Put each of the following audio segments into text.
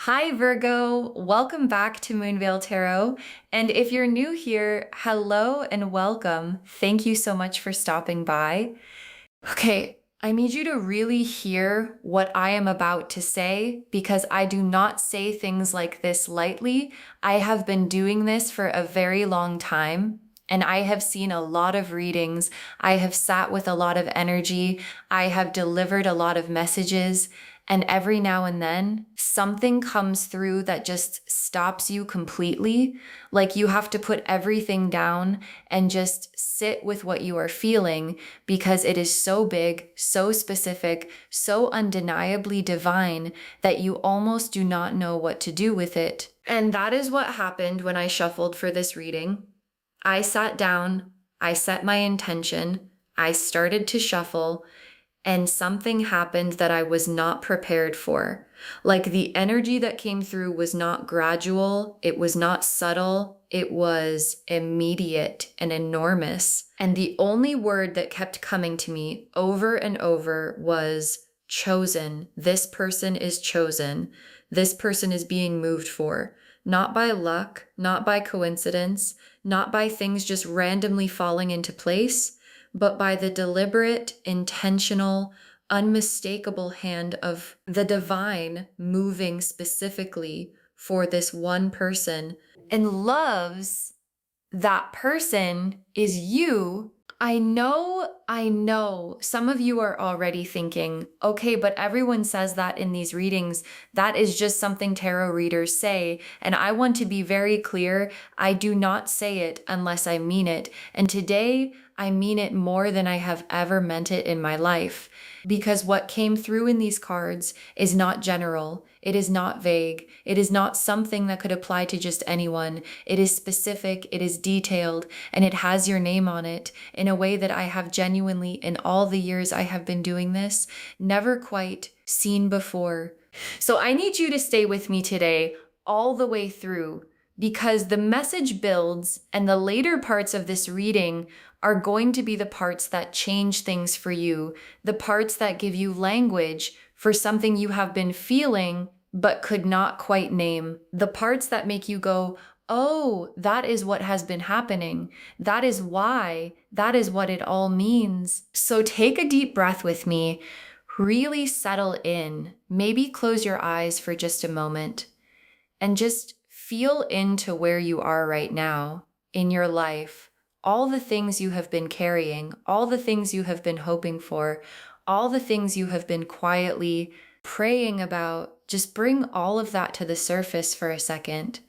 Hi, Virgo. Welcome back to Moonveil Tarot. And if you're new here, hello and welcome. Thank you so much for stopping by. Okay, I need you to really hear what I am about to say because I do not say things like this lightly. I have been doing this for a very long time. And I have seen a lot of readings. I have sat with a lot of energy. I have delivered a lot of messages. And every now and then, something comes through that just stops you completely. Like you have to put everything down and just sit with what you are feeling because it is so big, so specific, so undeniably divine that you almost do not know what to do with it. And that is what happened when I shuffled for this reading. I sat down, I set my intention, I started to shuffle, and something happened that I was not prepared for. Like the energy that came through was not gradual, it was not subtle, it was immediate and enormous. And the only word that kept coming to me over and over was chosen. This person is chosen. This person is being moved for. Not by luck, not by coincidence, not by things just randomly falling into place, but by the deliberate, intentional, unmistakable hand of the divine moving specifically for this one person and loves that person is you. I know. Some of you are already thinking, okay, but everyone says that in these readings. That is just something tarot readers say. And I want to be very clear. I do not say it unless I mean it. And today, I mean it more than I have ever meant it in my life. Because what came through in these cards is not general. It is not vague. It is not something that could apply to just anyone. It is specific, it is detailed, and it has your name on it in a way that I have genuinely, in all the years I have been doing this, never quite seen before. So I need you to stay with me today all the way through because the message builds and the later parts of this reading are going to be the parts that change things for you, the parts that give you language for something you have been feeling but could not quite name, the parts that make you go, oh, that is what has been happening. That is why. That is what it all means. So take a deep breath with me. Really settle in. Maybe close your eyes for just a moment and just feel into where you are right now in your life. All the things you have been carrying, all the things you have been hoping for, all the things you have been quietly praying about. Just bring all of that to the surface for a second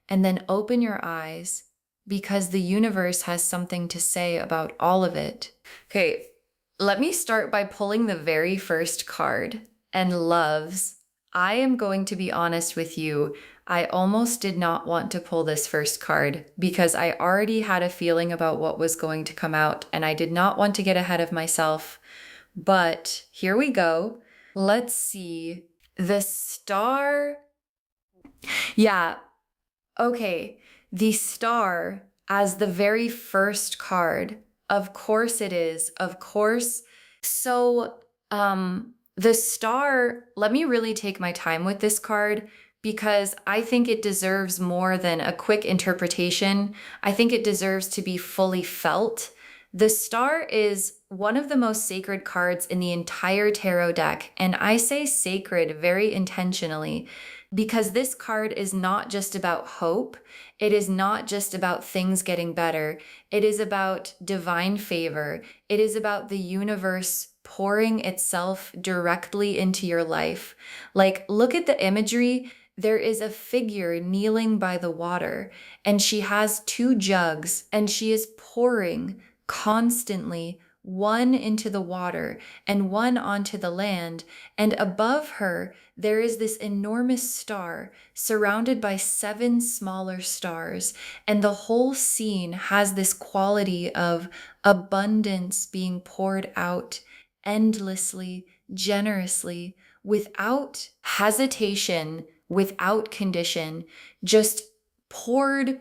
and then open your eyes because the universe has something to say about all of it. Okay, let me start by pulling the very first card, and loves. I am going to be honest with you. I almost did not want to pull this first card because I already had a feeling about what was going to come out and I did not want to get ahead of myself. But here we go. Let's see. The star. Yeah, okay. The star as the very first card. Of course it is. Of course. So, the star, let me really take my time with this card because I think it deserves more than a quick interpretation. I think it deserves to be fully felt. The star is one of the most sacred cards in the entire tarot deck, and I say sacred very intentionally because this card is not just about hope. It is not just about things getting better. It is about divine favor. It is about the universe pouring itself directly into your life. Like, look at the imagery. There is a figure kneeling by the water, and she has two jugs, and she is pouring constantly one into the water and one onto the land. And above her, there is this enormous star surrounded by 7 smaller stars. And the whole scene has this quality of abundance being poured out endlessly, generously, without hesitation, without condition, just poured.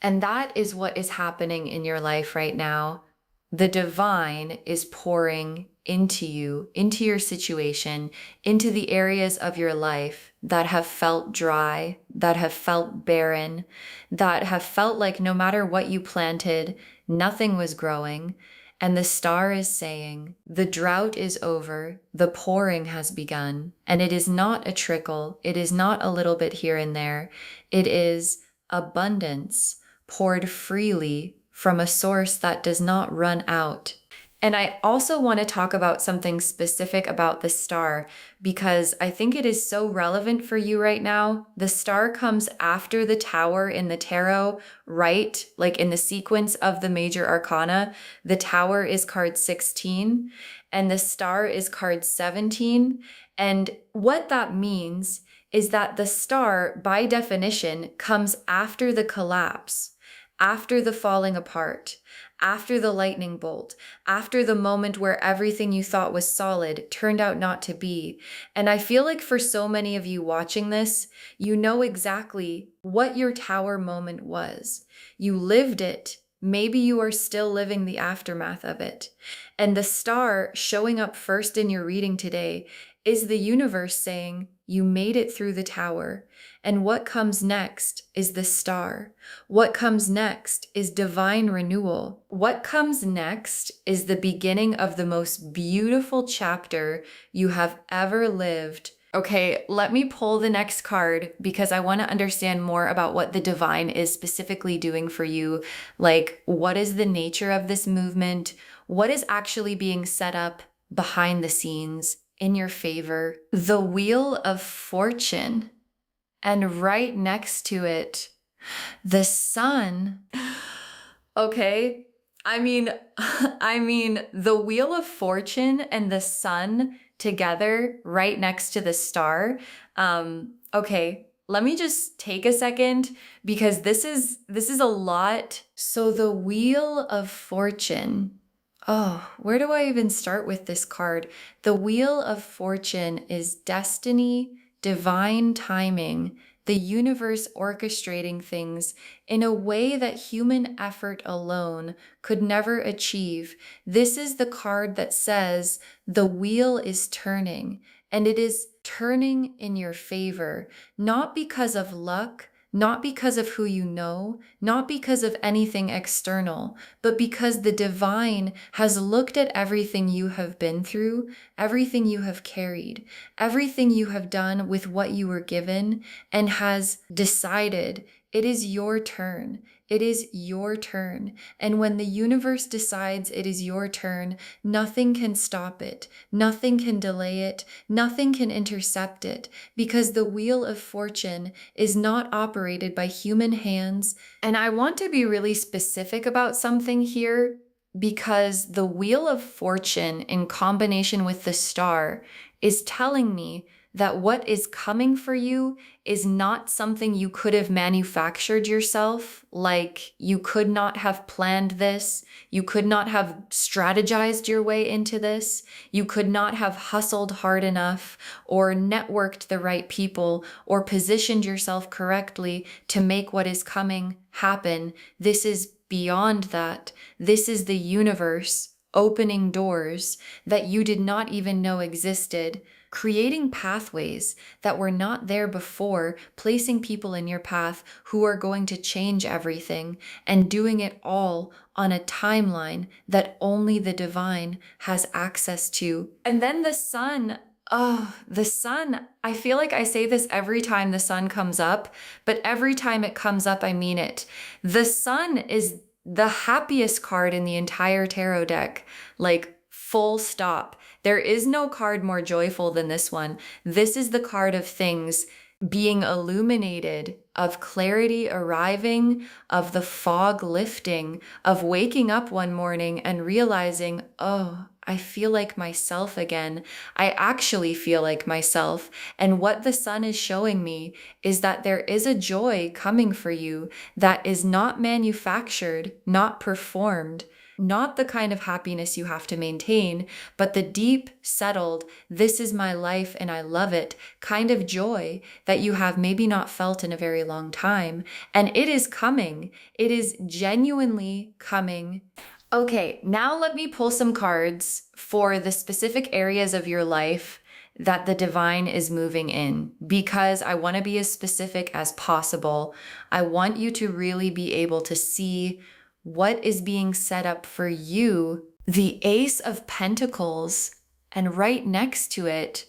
And that is what is happening in your life right now. The divine is pouring into you, into your situation, into the areas of your life that have felt dry, that have felt barren, that have felt like no matter what you planted, nothing was growing. And the star is saying, the drought is over, the pouring has begun. And it is not a trickle, it is not a little bit here and there, it is abundance poured freely from a source that does not run out. And I also want to talk about something specific about the star because I think it is so relevant for you right now. The star comes after the tower in the tarot, right? Like in the sequence of the major arcana, the tower is card 16 and the star is card 17. And what that means is that the star, by definition, comes after the collapse, after the falling apart, after the lightning bolt, after the moment where everything you thought was solid turned out not to be. And I feel like for so many of you watching this, you know exactly what your tower moment was. You lived it. Maybe you are still living the aftermath of it. And the star showing up first in your reading today is the universe saying, you made it through the tower. And what comes next is the star. What comes next is divine renewal. What comes next is the beginning of the most beautiful chapter you have ever lived. Okay, let me pull the next card because I want to understand more about what the divine is specifically doing for you. Like, what is the nature of this movement? What is actually being set up behind the scenes in your favor? The Wheel of Fortune. And right next to it, the sun. Okay. I mean, the Wheel of Fortune and the sun together right next to the star. Okay, let me just take a second because this is a lot. So the Wheel of Fortune. Oh, where do I even start with this card? The Wheel of Fortune is destiny, divine timing, the universe orchestrating things in a way that human effort alone could never achieve. This is the card that says the wheel is turning, and it is turning in your favor, not because of luck, not because of who you know, not because of anything external, but because the divine has looked at everything you have been through, everything you have carried, everything you have done with what you were given, and has decided it is your turn. It is your turn. And when the universe decides it is your turn, nothing can stop it. Nothing can delay it. Nothing can intercept it because the Wheel of Fortune is not operated by human hands. And I want to be really specific about something here because the Wheel of Fortune in combination with the star is telling me that what is coming for you is not something you could have manufactured yourself. Like you could not have planned this. You could not have strategized your way into this. You could not have hustled hard enough or networked the right people or positioned yourself correctly to make what is coming happen. This is beyond that. This is the universe opening doors that you did not even know existed, creating pathways that were not there before, placing people in your path who are going to change everything, and doing it all on a timeline that only the divine has access to. And then the sun. Oh, the sun. I feel like I say this every time the sun comes up, but every time it comes up, I mean it. The sun is the happiest card in the entire tarot deck, like full stop. There is no card more joyful than this one. This is the card of things being illuminated, of clarity arriving, of the fog lifting, of waking up one morning and realizing, oh, I feel like myself again. I actually feel like myself. And what the sun is showing me is that there is a joy coming for you that is not manufactured, not performed, not the kind of happiness you have to maintain, but the deep, settled, this is my life and I love it kind of joy that you have maybe not felt in a very long time. And it is coming. It is genuinely coming. Okay, now let me pull some cards for the specific areas of your life that the divine is moving in, because I want to be as specific as possible. I want you to really be able to see what is being set up for you. The Ace of Pentacles, and right next to it,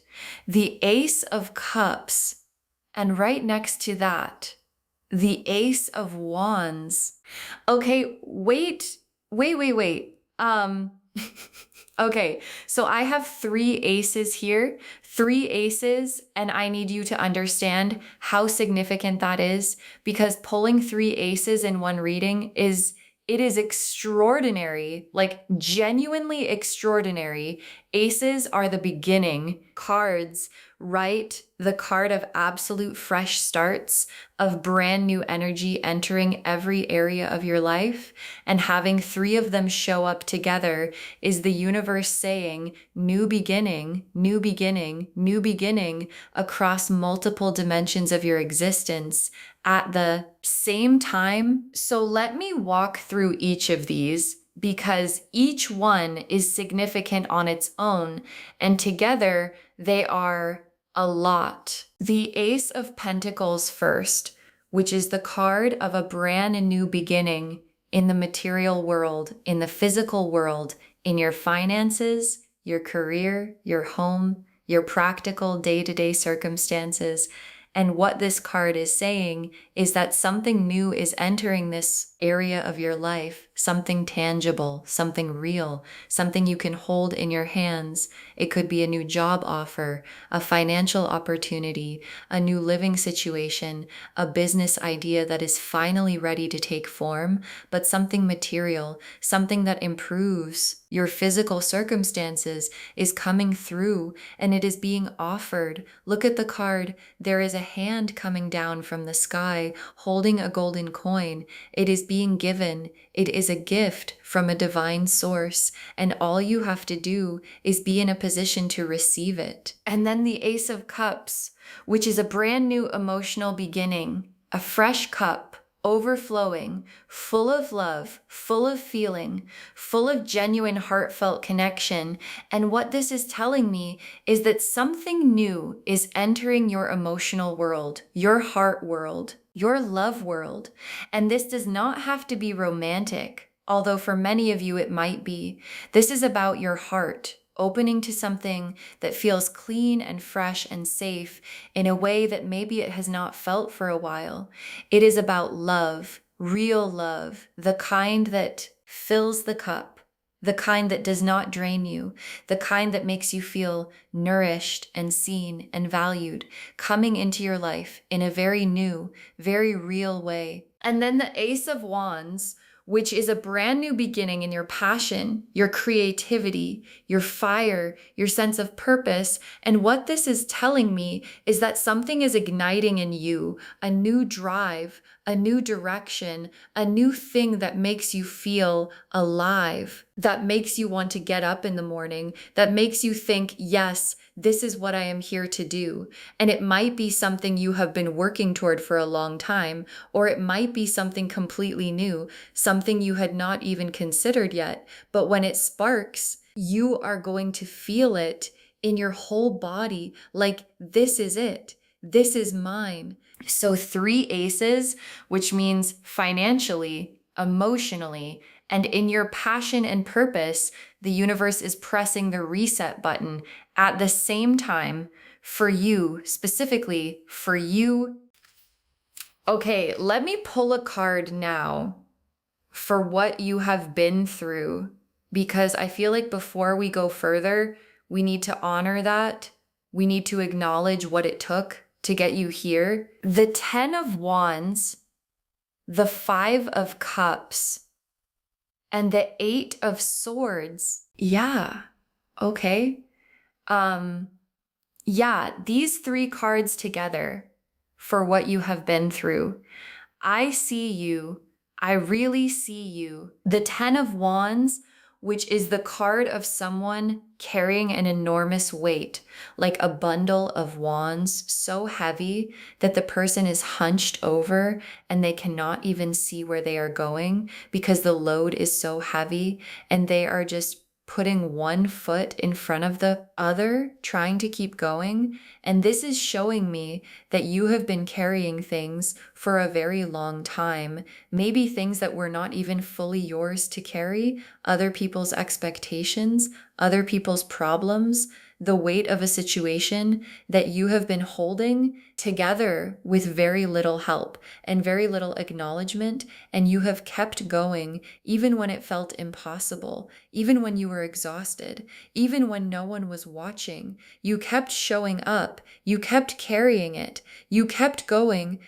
the Ace of Cups, and right next to that, the Ace of Wands. Okay, wait. Okay, so I have three aces here, three aces, and I need you to understand how significant that is, because pulling three aces in one reading it is extraordinary, like genuinely extraordinary. Aces are the beginning cards, right? The card of absolute fresh starts, of brand new energy entering every area of your life. And having three of them show up together is the universe saying new beginning, new beginning, new beginning across multiple dimensions of your existence at the same time. So let me walk through each of these, because each one is significant on its own, and together they are a lot. The Ace of Pentacles first, which is the card of a brand new beginning in the material world, in the physical world, in your finances, your career, your home, your practical day-to-day circumstances. And what this card is saying is that something new is entering this area of your life, something tangible, something real, something you can hold in your hands. It could be a new job offer, a financial opportunity, a new living situation, a business idea that is finally ready to take form, but something material, something that improves your physical circumstances is coming through, and it is being offered. Look at the card. There is a hand coming down from the sky holding a golden coin. It is being given. It is a gift from a divine source, and all you have to do is be in a position to receive it. And then the Ace of Cups, which is a brand new emotional beginning, a fresh cup, overflowing, full of love, full of feeling, full of genuine heartfelt connection. And what this is telling me is that something new is entering your emotional world, your heart world, your love world. And this does not have to be romantic, although for many of you it might be. This is about your heart opening to something that feels clean and fresh and safe in a way that maybe it has not felt for a while. It is about love, real love, the kind that fills the cup, the kind that does not drain you, the kind that makes you feel nourished and seen and valued, coming into your life in a very new, very real way. And then the Ace of Wands, which is a brand new beginning in your passion, your creativity, your fire, your sense of purpose. And what this is telling me is that something is igniting in you, a new drive, a new direction, a new thing that makes you feel alive, that makes you want to get up in the morning, that makes you think, yes, this is what I am here to do. And it might be something you have been working toward for a long time, or it might be something completely new, something you had not even considered yet. But when it sparks, you are going to feel it in your whole body, like this is it. This is mine. So 3 aces, which means financially, emotionally, and in your passion and purpose, the universe is pressing the reset button at the same time for you, specifically for you. Okay, let me pull a card now for what you have been through, because I feel like before we go further, we need to honor that. We need to acknowledge what it took to get you here. The 10 of Wands, the 5 of Cups, and the 8 of Swords. Yeah. Okay. Yeah, these 3 cards together for what you have been through. I see you. I really see you. The 10 of Wands, which is the card of someone carrying an enormous weight, like a bundle of wands so heavy that the person is hunched over and they cannot even see where they are going because the load is so heavy, and they are just putting one foot in front of the other, trying to keep going. And this is showing me that you have been carrying things for a very long time, maybe things that were not even fully yours to carry, other people's expectations, other people's problems, the weight of a situation that you have been holding together with very little help and very little acknowledgement, and you have kept going even when it felt impossible, even when you were exhausted, even when no one was watching. You kept showing up, you kept carrying it, you kept going.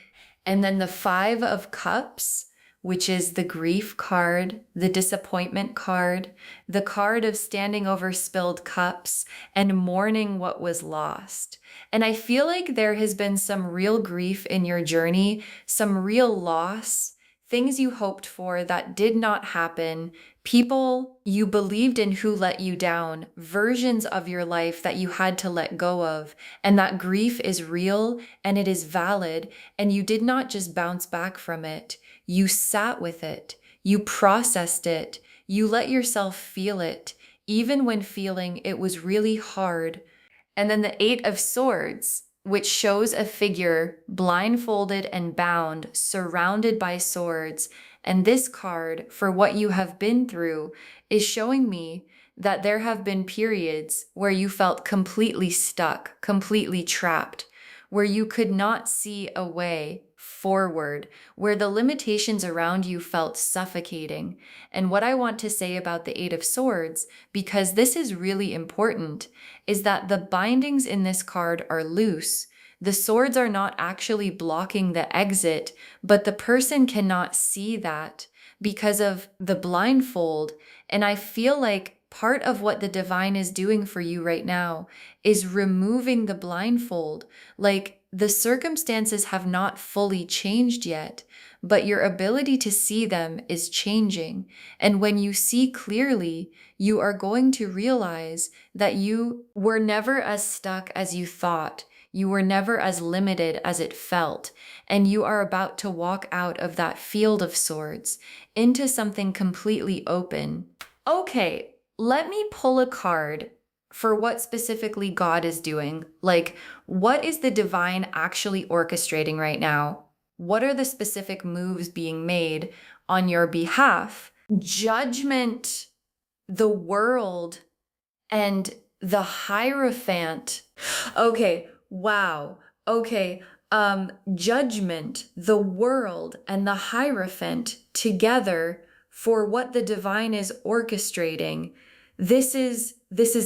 And then the Five of Cups, which is the grief card, the disappointment card, the card of standing over spilled cups and mourning what was lost. And I feel like there has been some real grief in your journey, some real loss, things you hoped for that did not happen, people you believed in who let you down, versions of your life that you had to let go of. And that grief is real and it is valid, and you did not just bounce back from it. You sat with it, you processed it, you let yourself feel it, even when feeling it was really hard. And then the Eight of Swords, which shows a figure blindfolded and bound, surrounded by swords. And this card, for what you have been through, is showing me that there have been periods where you felt completely stuck, completely trapped, where you could not see a way forward, where the limitations around you felt suffocating. And what I want to say about the Eight of Swords, because this is really important, is that the bindings in this card are loose. The swords are not actually blocking the exit, but the person cannot see that because of the blindfold. And I feel like part of what the divine is doing for you right now is removing the blindfold. Like, the circumstances have not fully changed yet, but your ability to see them is changing. And when you see clearly, you are going to realize that you were never as stuck as you thought. You were never as limited as it felt. And you are about to walk out of that field of swords into something completely open. Okay, let me pull a card for what specifically God is doing. Like, what is the divine actually orchestrating right now? What are the specific moves being made on your behalf? Judgment, the world, and the Hierophant. Okay, wow. Okay, judgment, the world, and the Hierophant together for what the divine is orchestrating. This is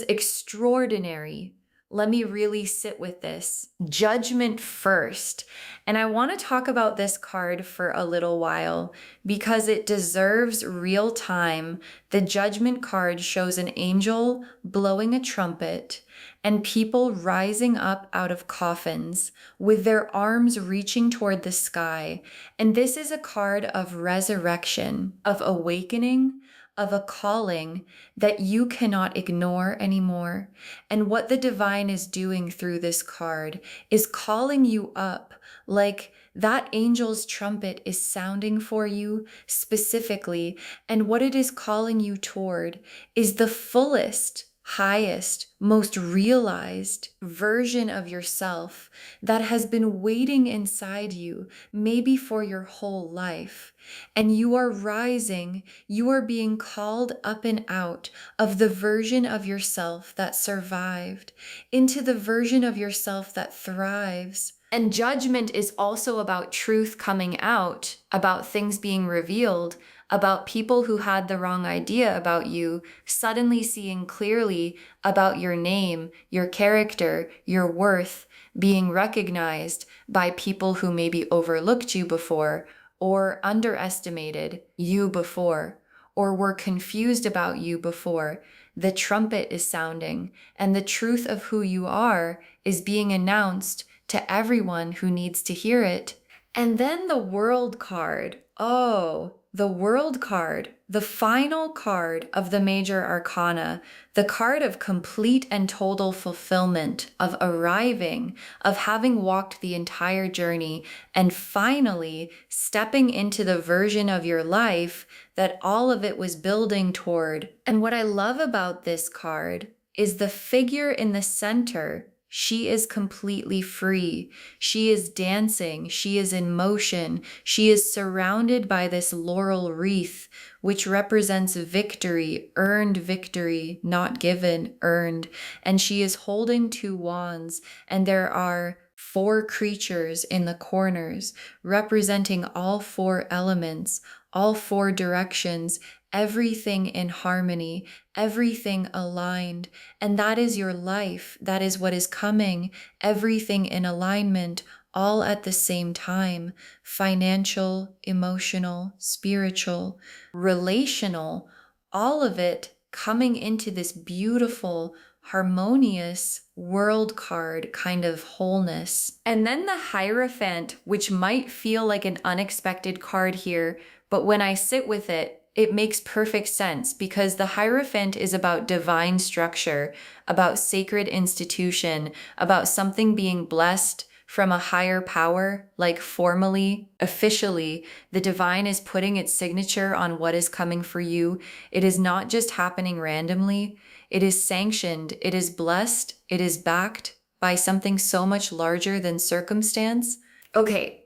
extraordinary. Let me really sit with this. Judgment first. And I want to talk about this card for a little while because it deserves real time. The Judgment card shows an angel blowing a trumpet and people rising up out of coffins with their arms reaching toward the sky. And this is a card of resurrection, of awakening, of a calling that you cannot ignore anymore. And what the divine is doing through this card is calling you up, like that angel's trumpet is sounding for you specifically. And what it is calling you toward is the fullest, highest, most realized version of yourself that has been waiting inside you, maybe for your whole life. And you are rising, you are being called up and out of the version of yourself that survived into the version of yourself that thrives. And judgment is also about truth coming out, about things being revealed, about people who had the wrong idea about you suddenly seeing clearly about your name, your character, your worth, being recognized by people who maybe overlooked you before or underestimated you before or were confused about you before. The trumpet is sounding and the truth of who you are is being announced to everyone who needs to hear it. And then the World card. Oh, the World card, the final card of the major arcana, the card of complete and total fulfillment, of arriving, of having walked the entire journey, and finally stepping into the version of your life that all of it was building toward. And what I love about this card is the figure in the center. She is completely free. She is dancing. She is in motion. She is surrounded by this laurel wreath, which represents victory, earned victory, not given, earned. And she is holding two wands, and there are four creatures in the corners representing all four elements, all four directions, everything in harmony, everything aligned. And that is your life. That is what is coming. Everything in alignment, all at the same time. Financial, emotional, spiritual, relational, all of it coming into this beautiful, harmonious world card kind of wholeness. And then the Hierophant, which might feel like an unexpected card here, but when I sit with it, it makes perfect sense because the Hierophant is about divine structure, about sacred institution, about something being blessed from a higher power, like formally, officially, the divine is putting its signature on what is coming for you. It is not just happening randomly. It is sanctioned. It is blessed. It is backed by something so much larger than circumstance. Okay.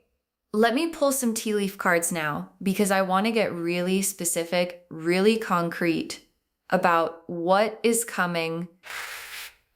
Let me pull some tea leaf cards now because I want to get really specific, really concrete about what is coming.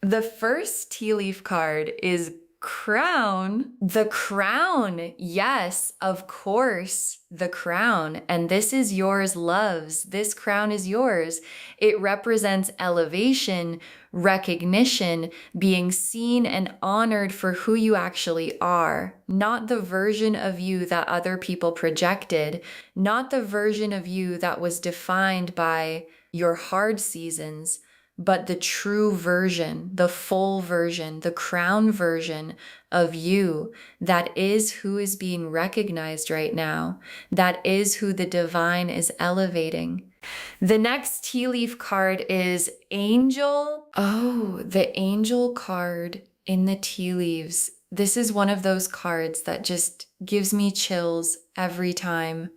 The first tea leaf card is Crown. The crown. Yes, of course, the crown. And this is yours, loves. This crown is yours. It represents elevation, recognition, being seen and honored for who you actually are, not the version of you that other people projected, not the version of you that was defined by your hard seasons, but the true version, the full version, the crown version of you that is who is being recognized right now, that is who the divine is elevating. The next tea leaf card is Angel. Oh, the Angel card in the tea leaves. This is one of those cards that just gives me chills every time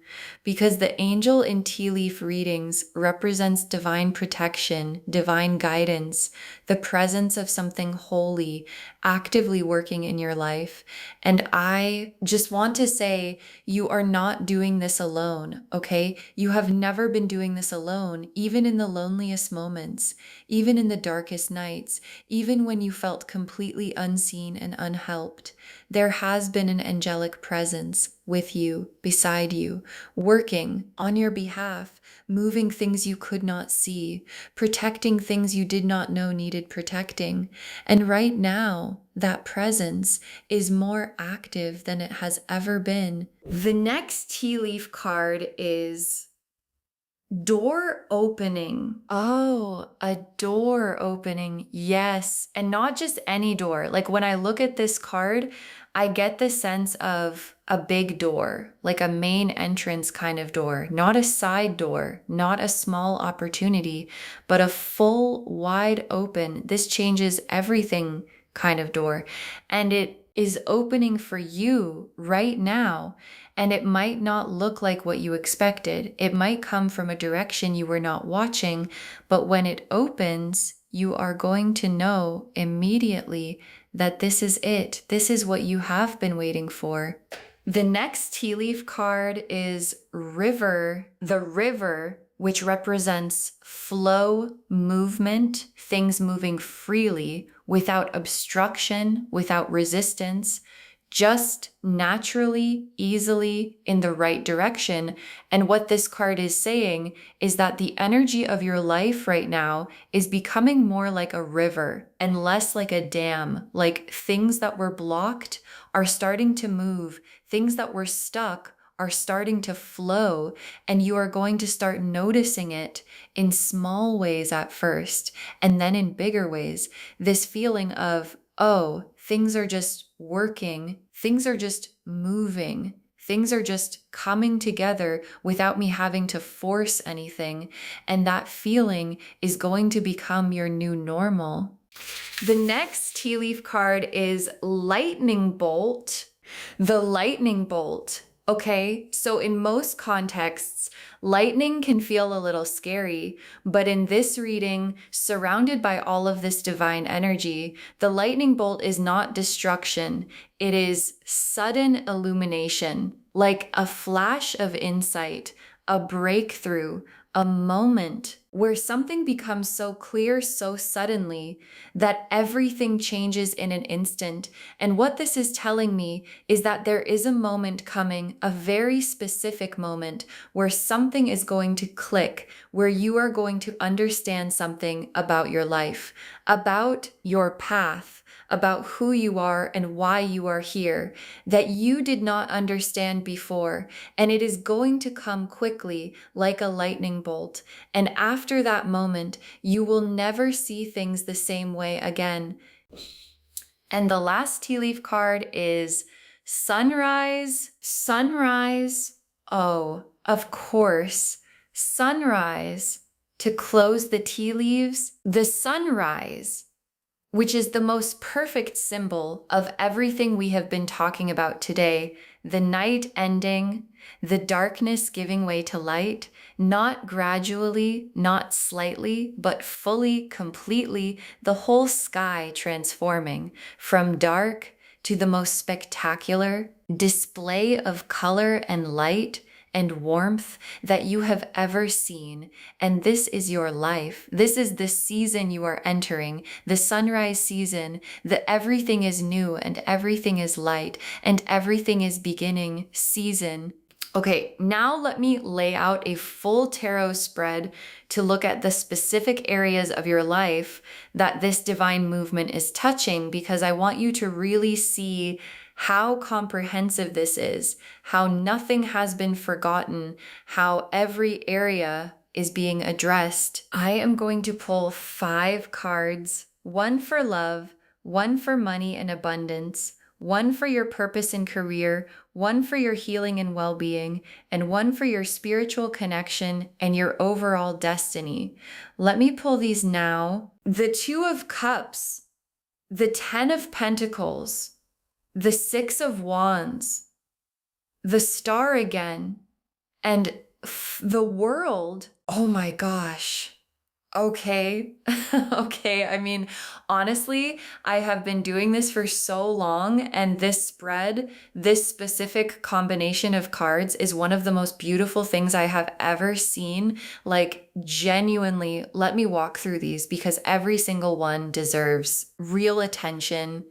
because the angel in tea leaf readings represents divine protection, divine guidance, the presence of something holy actively working in your life. And I just want to say, you are not doing this alone, okay? You have never been doing this alone, even in the loneliest moments, even in the darkest nights, even when you felt completely unseen and unhelped. There has been an angelic presence with you, beside you, working on your behalf, moving things you could not see, protecting things you did not know needed protecting. And right now, that presence is more active than it has ever been. The next tea leaf card is door opening. Oh, a door opening. Yes. And not just any door. Like when I look at this card, I get the sense of a big door, like a main entrance kind of door, not a side door, not a small opportunity, but a full, wide open, this changes everything kind of door. And it is opening for you right now. And it might not look like what you expected. It might come from a direction you were not watching, but when it opens, you are going to know immediately that this is it. This is what you have been waiting for. The next tea leaf card is River. The river, which represents flow, movement, things moving freely, without obstruction, without resistance, just naturally, easily, in the right direction. And what this card is saying is that the energy of your life right now is becoming more like a river and less like a dam. Like things that were blocked are starting to move. Things that were stuck are starting to flow, and you are going to start noticing it in small ways at first, and then in bigger ways. This feeling of, oh, things are just working, things are just moving, Things are just coming together without me having to force anything. And that feeling is going to become your new normal. The next tea leaf card is Lightning Bolt. The lightning bolt. Okay, so in most contexts, lightning can feel a little scary, but in this reading, surrounded by all of this divine energy, the lightning bolt is not destruction. It is sudden illumination, like a flash of insight, a breakthrough, a moment where something becomes so clear so suddenly that everything changes in an instant. And what this is telling me is that there is a moment coming, a very specific moment, where something is going to click, where you are going to understand something about your life, about your path, about who you are and why you are here, that you did not understand before. And it is going to come quickly like a lightning bolt. And after that moment, you will never see things the same way again. And the last tea leaf card is Sunrise. Sunrise. Oh, of course. Sunrise. To close the tea leaves, the sunrise, which is the most perfect symbol of everything we have been talking about today. The night ending, the darkness giving way to light, not gradually, not slightly, but fully, completely, the whole sky transforming from dark to the most spectacular display of color and light and warmth that you have ever seen. And this is your life. This is the season you are entering, the sunrise season, that everything is new and everything is light and everything is beginning season. Okay, now let me lay out a full tarot spread to look at the specific areas of your life that this divine movement is touching, because I want you to really see how comprehensive this is, how nothing has been forgotten, how every area is being addressed. I am going to pull 5 cards, one for love, one for money and abundance, one for your purpose and career, one for your healing and well-being, and one for your spiritual connection and your overall destiny. Let me pull these now. The 2 of Cups, the 10 of Pentacles, the 6 of Wands, the Star again, and the World. Oh my gosh. Okay. Okay. I mean, honestly, I have been doing this for so long, and this spread, this specific combination of cards is one of the most beautiful things I have ever seen. Like, genuinely, let me walk through these because every single one deserves real attention.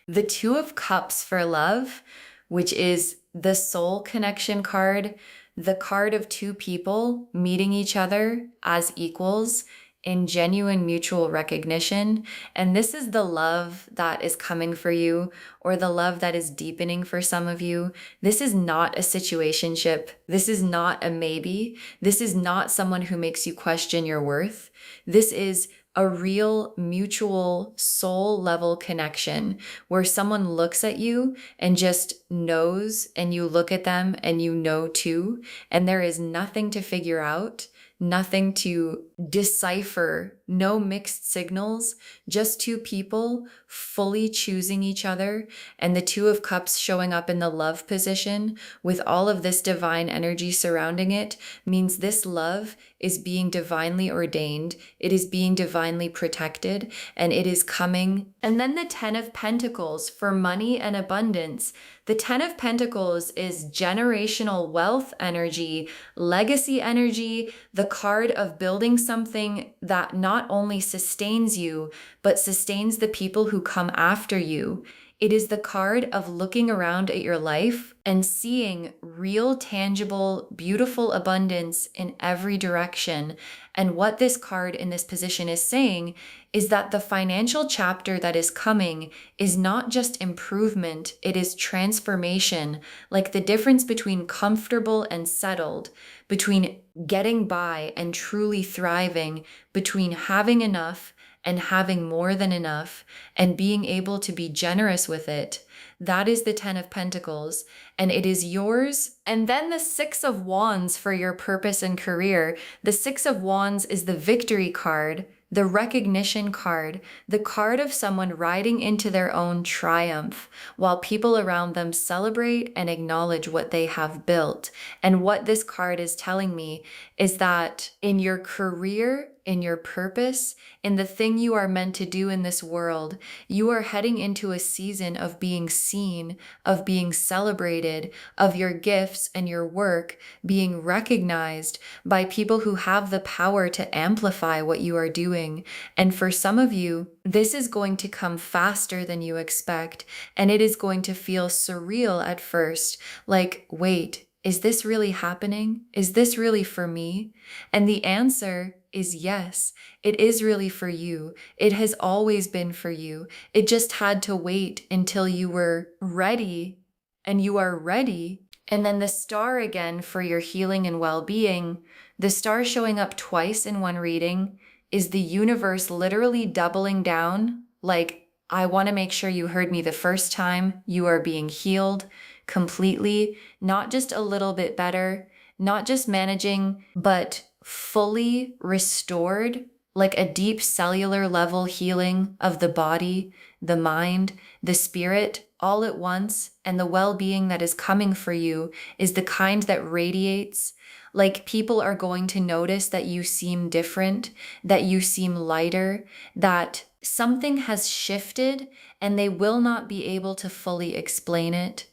The 2 of Cups for love, which is the soul connection card, the card of 2 people meeting each other as equals in genuine mutual recognition. And this is the love that is coming for you, or the love that is deepening for some of you. This is not a situationship. This is not a maybe. This is not someone who makes you question your worth. This is a real mutual soul level connection where someone looks at you and just knows, and you look at them and you know too, and there is nothing to figure out, nothing to decipher, no mixed signals, just 2 people fully choosing each other, and the 2 of Cups showing up in the love position with all of this divine energy surrounding it means this love is being divinely ordained, it is being divinely protected, and it is coming. And then the 10 of Pentacles for money and abundance. The 10 of Pentacles is generational wealth energy, legacy energy, the card of building something that not only sustains you, but sustains the people who come after you. It is the card of looking around at your life and seeing real, tangible, beautiful abundance in every direction. And what this card in this position is saying is that the financial chapter that is coming is not just improvement, it is transformation. Like the difference between comfortable and settled, between getting by and truly thriving, between having enough and having more than enough, and being able to be generous with it. That is the 10 of Pentacles, and it is yours. And then the 6 of Wands for your purpose and career. The 6 of Wands is the victory card, the recognition card, the card of someone riding into their own triumph while people around them celebrate and acknowledge what they have built. And what this card is telling me is that in your career, in your purpose, in the thing you are meant to do in this world, you are heading into a season of being seen, of being celebrated, of your gifts and your work being recognized by people who have the power to amplify what you are doing. And for some of you, this is going to come faster than you expect, and it is going to feel surreal at first, like, wait, is this really happening? Is this really for me? And the answer is yes, it is really for you. It has always been for you. It just had to wait until you were ready, and you are ready. And then the star again for your healing and well-being, the star showing up twice in one reading is the universe literally doubling down. Like, I want to make sure you heard me the first time. You are being healed completely, not just a little bit better, not just managing, but fully restored, like a deep cellular level healing of the body, the mind, the spirit, all at once. And the well-being that is coming for you is the kind that radiates. Like, people are going to notice that you seem different, that you seem lighter, that something has shifted, and they will not be able to fully explain it.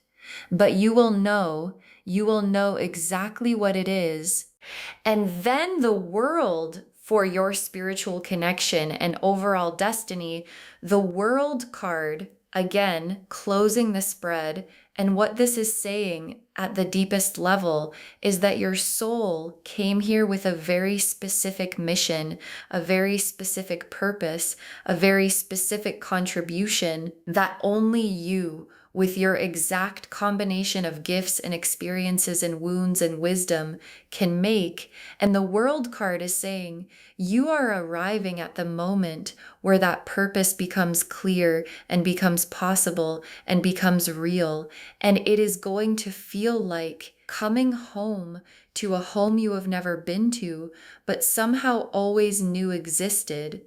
But you will know exactly what it is. And then the world for your spiritual connection and overall destiny, the world card, again, closing the spread. And what this is saying at the deepest level is that your soul came here with a very specific mission, a very specific purpose, a very specific contribution that only you, with your exact combination of gifts and experiences and wounds and wisdom, can make. And the world card is saying you are arriving at the moment where that purpose becomes clear and becomes possible and becomes real. And it is going to feel like coming home to a home you have never been to, but somehow always knew existed.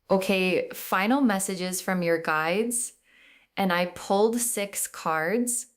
Okay, final messages from your guides. And I pulled 6 cards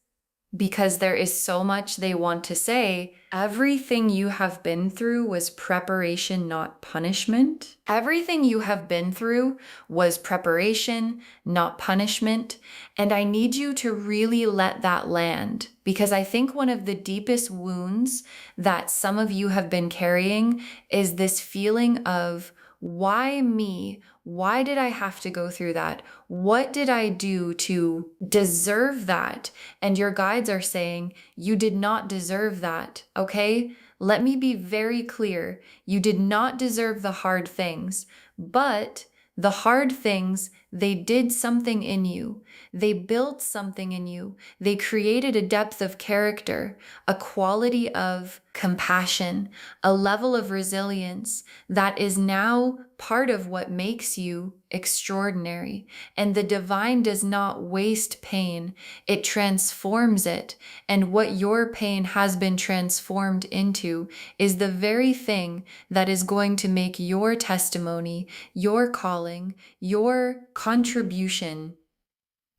because there is so much they want to say. Everything you have been through was preparation, not punishment. Everything you have been through was preparation, not punishment. And I need you to really let that land, because I think one of the deepest wounds that some of you have been carrying is this feeling of, why me? Why did I have to go through that? What did I do to deserve that? And your guides are saying, you did not deserve that, okay? Let me be very clear. You did not deserve the hard things, but the hard things, they did something in you. They built something in you. They created a depth of character, a quality of compassion, a level of resilience that is now part of what makes you extraordinary. And the divine does not waste pain. It transforms it. And what your pain has been transformed into is the very thing that is going to make your testimony, your calling, your contribution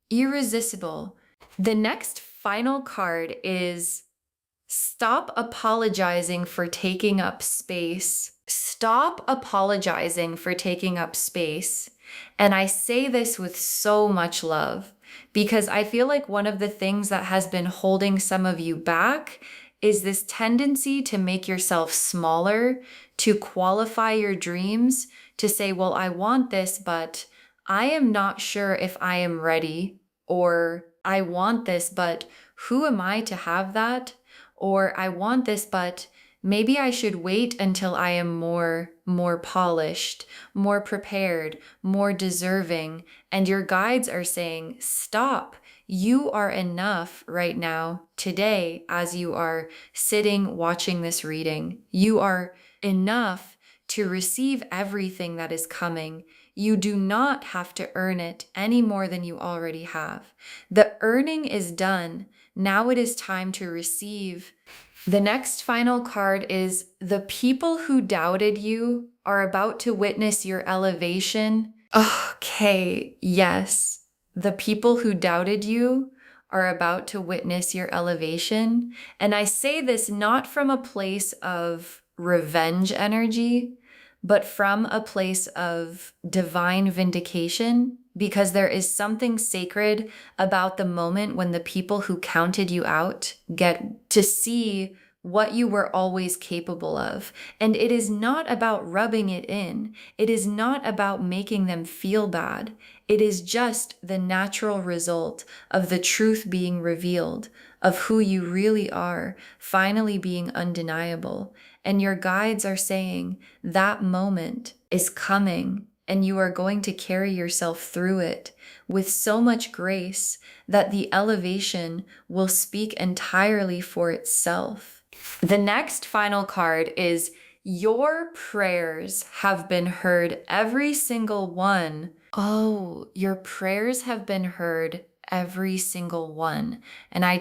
irresistible. The next final card is stop apologizing for taking up space. Stop apologizing for taking up space. And I say this with so much love, because I feel like one of the things that has been holding some of you back is this tendency to make yourself smaller, to qualify your dreams, to say, well, I want this, but I am not sure if I am ready, or I want this, but who am I to have that? Or I want this, but maybe I should wait until I am more polished, more prepared, more deserving. And your guides are saying, stop. You are enough right now, today, as you are sitting watching this reading. You are enough to receive everything that is coming. You do not have to earn it any more than you already have. The earning is done. Now it is time to receive. The next final card is the people who doubted you are about to witness your elevation. Okay, yes. The people who doubted you are about to witness your elevation. And I say this not from a place of revenge energy, but from a place of divine vindication, because there is something sacred about the moment when the people who counted you out get to see what you were always capable of. And it is not about rubbing it in. It is not about making them feel bad. It is just the natural result of the truth being revealed, of who you really are, finally being undeniable. And your guides are saying that moment is coming, and you are going to carry yourself through it with so much grace that the elevation will speak entirely for itself. The next final card is your prayers have been heard, every single one. Oh, your prayers have been heard, every single one. And I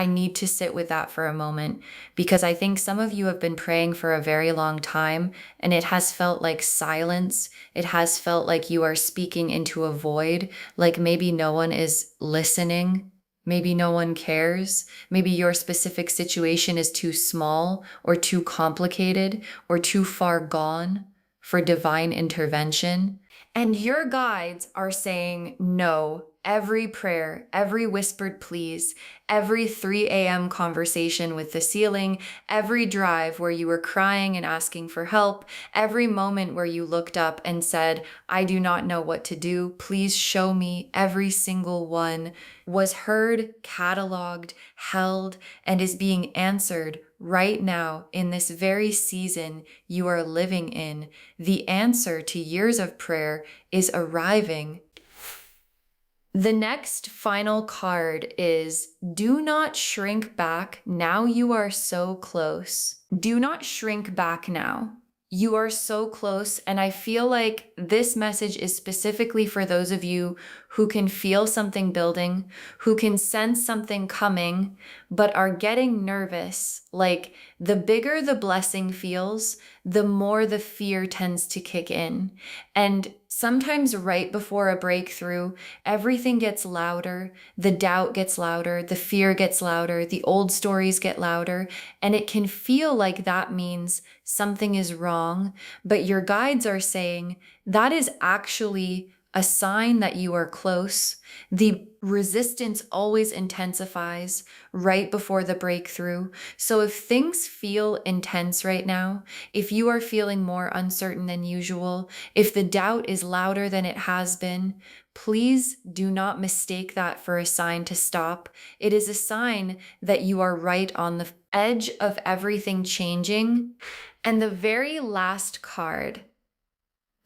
need to sit with that for a moment, because I think some of you have been praying for a very long time and it has felt like silence. It has felt like you are speaking into a void, like maybe no one is listening. Maybe no one cares. Maybe your specific situation is too small or too complicated or too far gone for divine intervention. And your guides are saying no. Every prayer, every whispered please, every 3 a.m. conversation with the ceiling, every drive where you were crying and asking for help, every moment where you looked up and said, I do not know what to do, please show me, every single one was heard, cataloged, held, and is being answered right now in this very season you are living in. The answer to years of prayer is arriving. The next final card is do not shrink back. Now you are so close. Do not shrink back now. You are so close. And I feel like this message is specifically for those of you who can feel something building, who can sense something coming, but are getting nervous. Like the bigger the blessing feels, the more the fear tends to kick in. And sometimes right before a breakthrough, everything gets louder, the doubt gets louder, the fear gets louder, the old stories get louder, and it can feel like that means something is wrong. But your guides are saying that is actually a sign that you are close. The resistance always intensifies right before the breakthrough. So if things feel intense right now, if you are feeling more uncertain than usual, if the doubt is louder than it has been, please do not mistake that for a sign to stop. It is a sign that you are right on the edge of everything changing. And the very last card,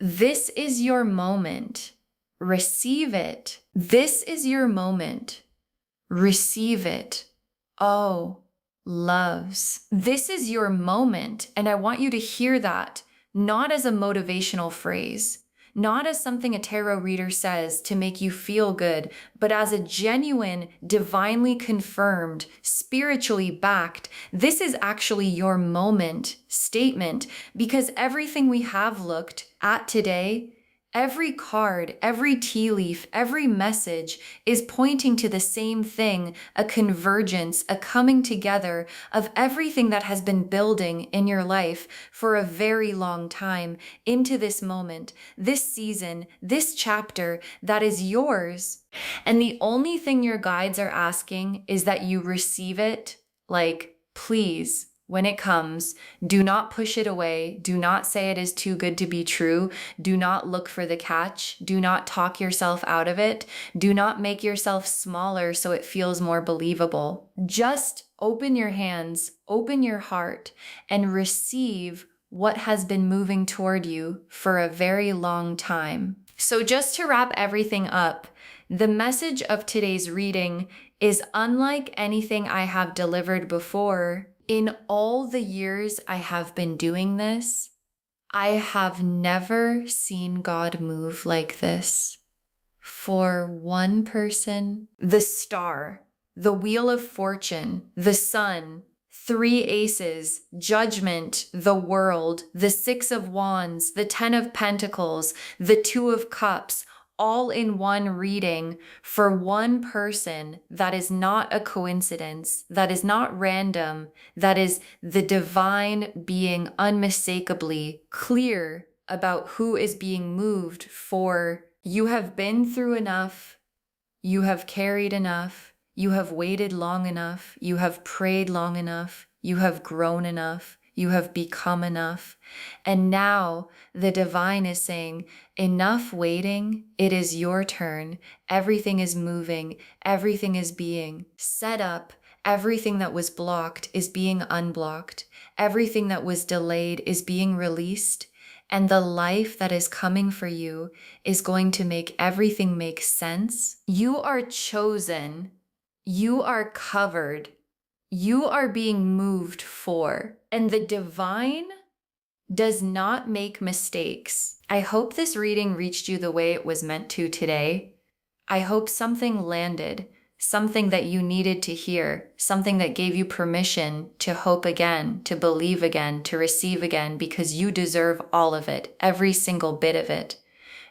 this is your moment. Receive it. This is your moment. Receive it. Oh, loves. This is your moment. And I want you to hear that, not as a motivational phrase, not as something a tarot reader says to make you feel good, but as a genuine, divinely confirmed, spiritually backed, this is actually your moment statement, because everything we have looked at today, every card, every tea leaf, every message is pointing to the same thing, a convergence, a coming together of everything that has been building in your life for a very long time into this moment, this season, this chapter that is yours. And the only thing your guides are asking is that you receive it, like, please. When it comes, do not push it away. Do not say it is too good to be true. Do not look for the catch. Do not talk yourself out of it. Do not make yourself smaller so it feels more believable. Just open your hands, open your heart, and receive what has been moving toward you for a very long time. So just to wrap everything up, the message of today's reading is unlike anything I have delivered before. In all the years I have been doing this, I have never seen God move like this. For one person, the star, the wheel of fortune, the sun, three aces, judgment, the world, the 6 of wands, the 10 of pentacles, the 2 of cups, all in one reading for one person. That is not a coincidence. That is not random. That is the divine being unmistakably clear about who is being moved for. You have been through enough. You have carried enough. You have waited long enough. You have prayed long enough. You have grown enough. You have become enough. And now the divine is saying, enough waiting. It is your turn. Everything is moving. Everything is being set up. Everything that was blocked is being unblocked. Everything that was delayed is being released. And the life that is coming for you is going to make everything make sense. You are chosen. You are covered. You are being moved for. And the divine does not make mistakes. I hope this reading reached you the way it was meant to today. I hope something landed, something that you needed to hear, something that gave you permission to hope again, to believe again, to receive again, because you deserve all of it, every single bit of it.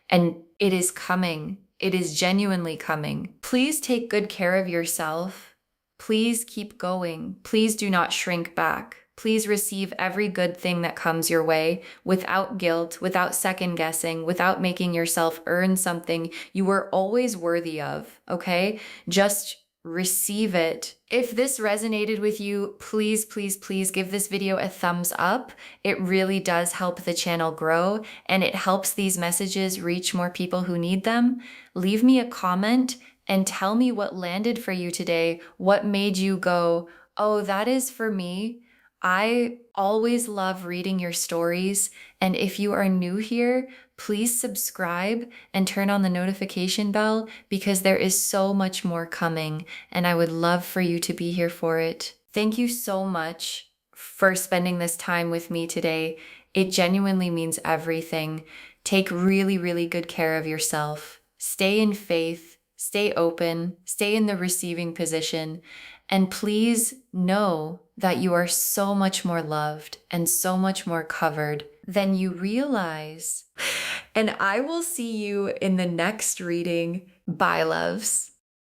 And it is coming. It is genuinely coming. Please take good care of yourself. Please keep going. Please do not shrink back. Please receive every good thing that comes your way without guilt, without second guessing, without making yourself earn something you were always worthy of, okay? Just receive it. If this resonated with you, please, please, please give this video a thumbs up. It really does help the channel grow, and it helps these messages reach more people who need them. Leave me a comment and tell me what landed for you today. What made you go, oh, that is for me. I always love reading your stories. And if you are new here, please subscribe and turn on the notification bell, because there is so much more coming and I would love for you to be here for it. Thank you so much for spending this time with me today. It genuinely means everything. Take really, really good care of yourself. Stay in faith, stay open, stay in the receiving position, and please know that you are so much more loved and so much more covered than you realize. And I will see you in the next reading. Bye, loves.